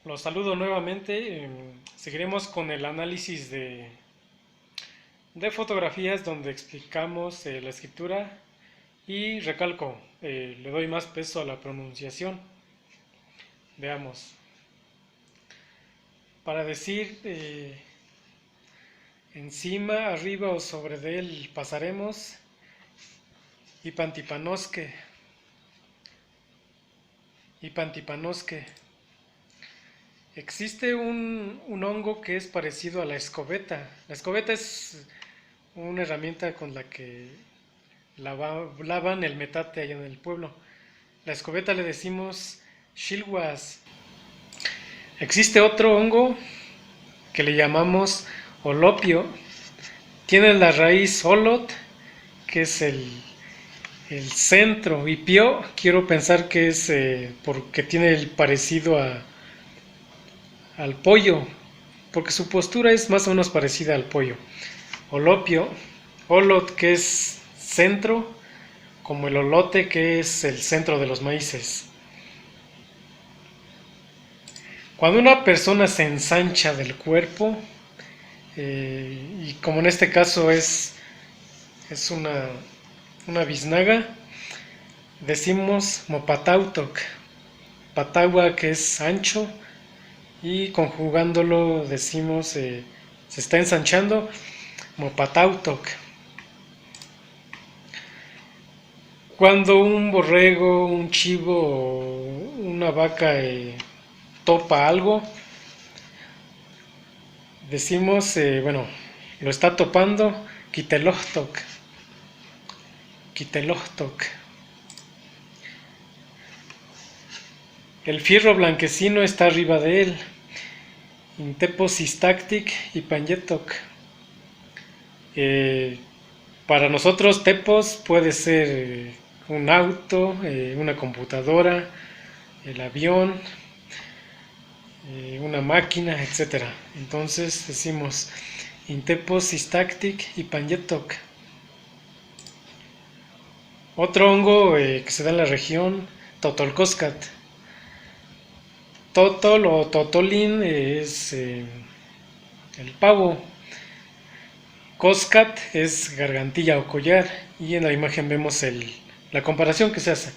Los saludo nuevamente. Seguiremos con el análisis de fotografías donde explicamos la escritura y recalco, le doy más peso a la pronunciación. Veamos. Para decir encima, arriba o sobre de él pasaremos. Ipantipanosque. Ipantipanosque. Existe un hongo que es parecido a la escobeta. La escobeta es una herramienta con la que lavan el metate allá en el pueblo. La escobeta le decimos shilwas. Existe otro hongo que le llamamos olopio. Tiene la raíz olot, que es el centro, y pio, quiero pensar que es porque tiene el parecido al pollo, porque su postura es más o menos parecida al pollo. Olopio, olot, que es centro, como el olote, que es el centro de los maíces. Cuando una persona se ensancha del cuerpo, y como en este caso es una biznaga, decimos mopatautoc. Patagua, que es ancho, y conjugándolo decimos se está ensanchando, mopatautoc. Cuando un borrego, un chivo o una vaca topa algo, decimos, lo está topando, quitelohtoc. Quitelohtoc. El fierro blanquecino está arriba de él. Inteposistactic y panyetoc. Para nosotros tepos puede ser un auto, una computadora, el avión, una máquina, etcétera. Entonces decimos inteposistactic y panyetoc. Otro hongo que se da en la región, totolcoscat. Totol o totolín es el pavo. Coscat es gargantilla o collar. Y en la imagen vemos la comparación que se hace.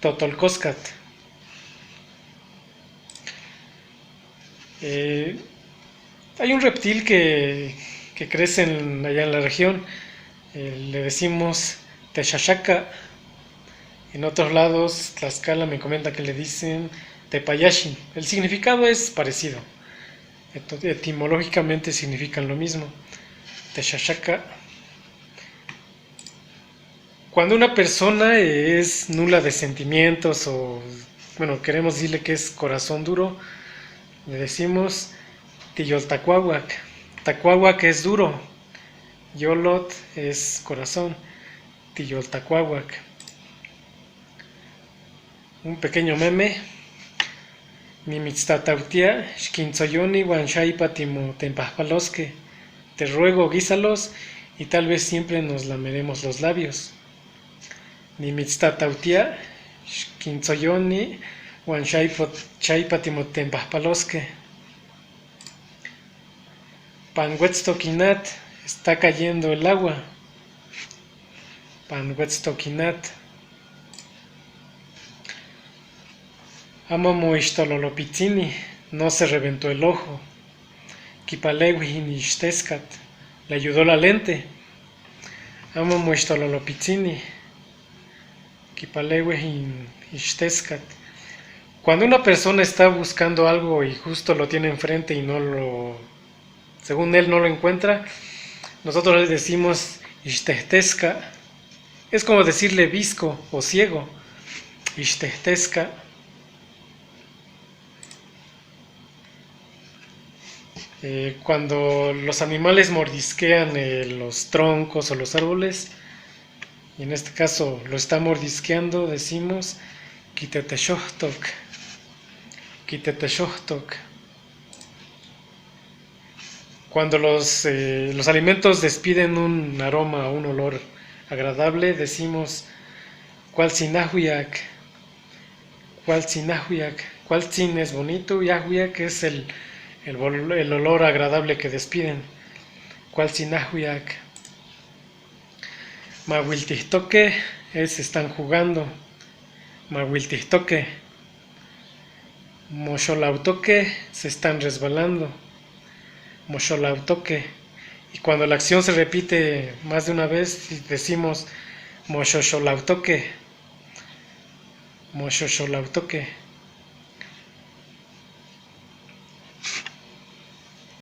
Totolcoscat. Hay un reptil que crece allá en la región. Le decimos Texachaca. En otros lados, Tlaxcala me comenta que le dicen Tepayashin. El significado es parecido. Etimológicamente significan lo mismo. Texachaca. Cuando una persona es nula de sentimientos o, queremos decirle que es corazón duro, le decimos Tiyoltacuahuac. Tacuahuac es duro. Yolot es corazón. Tiyoltacuahuac. Un pequeño meme. Nimitztatautia, Shkinzoyoni, Wanshaipa, Tempahpalosque. Te ruego, guísalos y tal vez siempre nos lameremos los labios. Nimitztatautia, Shkinzoyoni, Wanshaipa, Tempahpalosque. Panhuetztoquinat, está cayendo el agua. Panhuetztoquinat. Amamoixtololopitzini, no se reventó el ojo. Kipalehuin Ixtescat, le ayudó la lente. Amamoixtololopitzini, Kipalehuin Ixtescat. Cuando una persona está buscando algo y justo lo tiene enfrente y según él no lo encuentra, nosotros le decimos Ixtehtesca. Es como decirle visco o ciego. Ixtehtesca. Cuando los animales mordisquean los troncos o los árboles, y en este caso lo está mordisqueando, decimos Kitetexohtoc. Kitetexohtoc. Cuando los alimentos despiden un aroma o un olor agradable, decimos Cualtzinahuiac. Cualtzinahuiac. Cualtzin es bonito, Yahuyak es el olor agradable que despiden. Cualtzin Ahuyak. Mahuiltihtoque es están jugando. Mahuiltihtoque. Mosholautoque se están resbalando. Mosholautoque. Y cuando la acción se repite más de una vez, decimos Moshosholautoque. Moshosholautoque.